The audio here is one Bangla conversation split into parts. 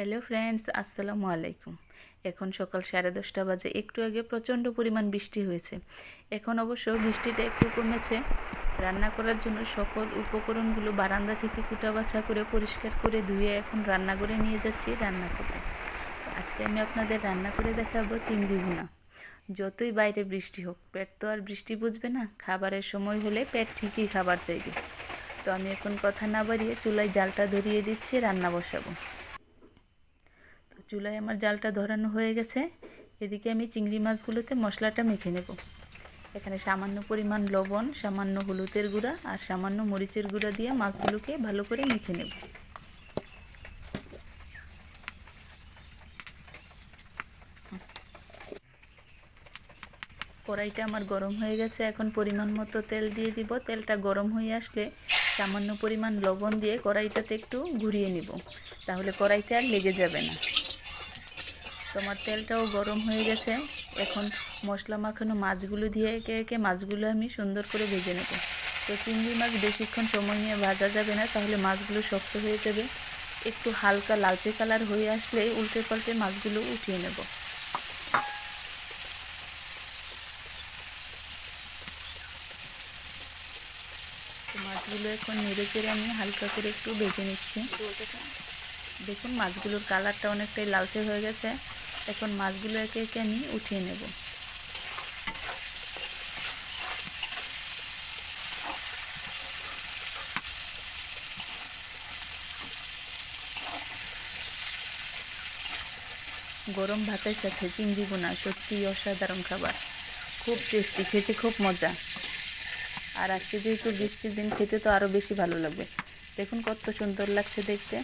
হ্যালো ফ্রেন্ডস, আসসালামু আলাইকুম। এখন সকাল 10:30 বাজে। একটু আগে প্রচণ্ড পরিমাণ বৃষ্টি হয়েছে। এখন অবশ্য বৃষ্টিটা একটু কমেছে। রান্না করার জন্য সকল উপকরণগুলো বারান্দা থেকে কুটাবাছা করে পরিষ্কার করে ধুয়ে এখন রান্নাঘরে নিয়ে যাচ্ছি রান্না করতে। তো আজকে আমি আপনাদের রান্না করে দেখাবো চিংড়ি ভুনা। যতই বাইরে বৃষ্টি হোক, পেট তো আর বৃষ্টি বুঝবে না। খাবারের সময় হলে পেট ঠিকই খাবার চাইবে। তো আমি এখন কথা না বাড়িয়ে চুলায় জালটা ধরিয়ে দিচ্ছি, রান্না বসাবো। চুলায় আমার জালটা ধরানো হয়ে গেছে। এদিকে আমি চিংড়ি মাছগুলোতে মশলাটা মেখে নেব। এখানে সামান্য পরিমাণ লবণ, সামান্য হলুদের গুঁড়া আর সামান্য মরিচের গুঁড়া দিয়ে মাছগুলোকে ভালো করে মেখে নেব। কড়াইটা আমার গরম হয়ে গেছে। এখন পরিমাণ মতো তেল দিয়ে দিব। তেলটা গরম হয়ে আসলে সামান্য পরিমাণ লবণ দিয়ে কড়াইটাতে একটু ঘুরিয়ে নিব, তাহলে কড়াইতে আর লেগে যাবে না। তোমার তেলটাও গরম হয়ে গেছে। এখন মশলা মাখানো মাছগুলো দিয়ে একে একে মাছগুলো আমি সুন্দর করে ভেজে নেব। তো চিংড়ি মাছ বেশিক্ষণ সময় নিয়ে ভাজা যাবে না, তাহলে মাছগুলো শক্ত হয়ে যাবে। একটু হালকা লালচে কালার হয়ে আসলে উল্টে পাল্টে মাছগুলো উঠিয়ে নেব। তো মাছগুলো এখন নেড়ে চেড়ে আমি হালকা করে একটু ভেজে নিচ্ছি। দেখুন মাছগুলোর কালারটা অনেকটাই লালচে হয়ে গেছে। এখন মাছগুলো একে একে আমি উঠিয়ে নেব। গরম ভাতের সাথে চিংড়ি ভুনা সত্যিই অসাধারণ খাবার, খুব টেস্টি, খেতে খুব মজা। আর আজকে যেহেতু বৃষ্টির দিন, খেতে তো আরও বেশি ভালো লাগবে। দেখুন কত সুন্দর লাগছে দেখতে।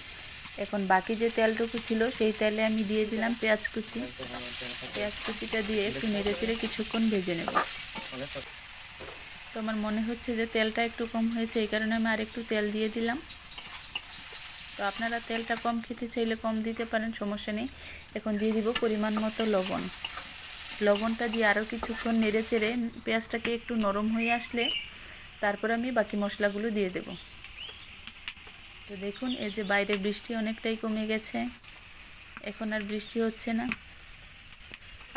এখন বাকি যে তেলটুকু ছিল সেই তেলে আমি দিয়ে দিলাম পেঁয়াজ কুচি। পেঁয়াজ কুচিটা দিয়ে একটু নেড়ে চেড়ে কিছুক্ষণ ভেজে নেব। তো আমার মনে হচ্ছে যে তেলটা একটু কম হয়েছে, এই কারণে আমি আরেকটু তেল দিয়ে দিলাম। তো আপনারা তেলটা কম খেতে চাইলে কম দিতে পারেন, সমস্যা নেই। এখন দিয়ে দিব পরিমাণ মতো লবণ। লবণটা দিয়ে আরও কিছুক্ষণ নেড়ে চেড়ে পেঁয়াজটাকে একটু নরম হয়ে আসলে তারপর আমি বাকি মশলাগুলো দিয়ে দেব। তো দেখুন এই যে বাইরে বৃষ্টি অনেকটাই কমে গেছে, এখন আর বৃষ্টি হচ্ছে না,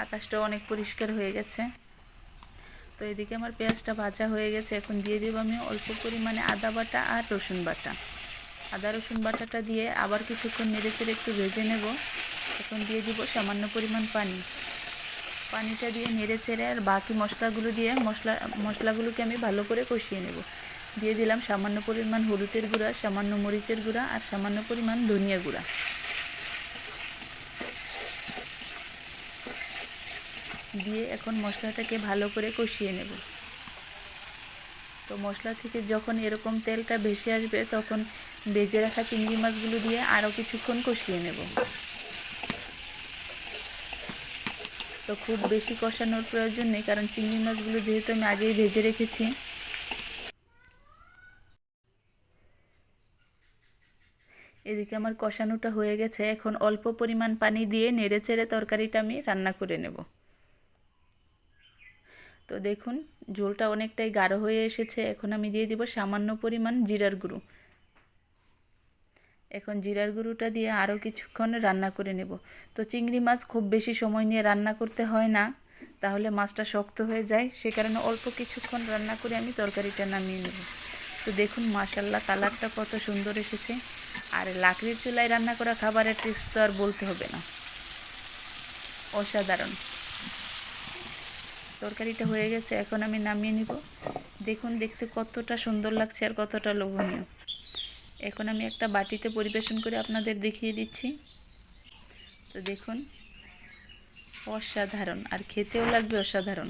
আকাশটাও অনেক পরিষ্কার হয়ে গেছে। তো এদিকে আমার পেঁয়াজটা ভাজা হয়ে গেছে। এখন দিয়ে দেব আমি অল্প পরিমাণে আদা বাটা আর রসুন বাটা। আদা রসুন বাটাটা দিয়ে আবার কিছুক্ষণ নেড়ে চেড়ে একটু ভেজে নেব। এখন দিয়ে দিব সামান্য পরিমাণ পানি। পানিটা দিয়ে নেড়ে চেড়ে আর বাকি মশলাগুলো দিয়ে মশলাগুলোকে আমি ভালো করে কষিয়ে নেব। দিয়ে দিলাম সামান্য পরিমাণ হলুদের গুঁড়া, সামান্য মরিচের গুঁড়া আর সামান্য পরিমাণ ধনিয়া গুঁড়া। দিয়ে এখন মশলাটাকে ভালো করে কষিয়ে নেব। তো মশলা থেকে যখন এরকম তেলটা ভেসে আসবে তখন ভেজে রাখা চিংড়ি মাছগুলো দিয়ে আরও কিছুক্ষণ কষিয়ে নেব। তো খুব বেশি কষানোর প্রয়োজন নেই, কারণ চিংড়ি মাছগুলো যেহেতু আমি আগেই ভেজে রেখেছি। এদিকে আমার কষানোটা হয়ে গেছে। এখন অল্প পরিমাণ পানি দিয়ে নেড়ে চেড়ে তরকারিটা আমি রান্না করে নেব। তো দেখুন ঝোলটা অনেকটাই গাঢ় হয়ে এসেছে। এখন আমি দিয়ে দিব সামান্য পরিমাণ জিরার গুঁড়ো। এখন জিরার গুঁড়োটা দিয়ে আরও কিছুক্ষণ রান্না করে নেব। তো চিংড়ি মাছ খুব বেশি সময় নিয়ে রান্না করতে হয় না, তাহলে মাছটা শক্ত হয়ে যায়। সে কারণে অল্প কিছুক্ষণ রান্না করে আমি তরকারিটা নামিয়ে নেব। তো দেখুন মাশাআল্লাহ কালারটা কত সুন্দর এসেছে। আর লাকড়ির চুলায় রান্না করা খাবারের টেস্ট তো আর বলতে হবে না, অসাধারণ। তরকারিটা হয়ে গেছে, এখন আমি নামিয়ে নিব। দেখুন দেখতে কতটা সুন্দর লাগছে আর কতটা লোভনীয়। এখন আমি একটা বাটিতে পরিবেশন করে আপনাদের দেখিয়ে দিচ্ছি। তো দেখুন অসাধারণ, আর খেতেও লাগবে অসাধারণ।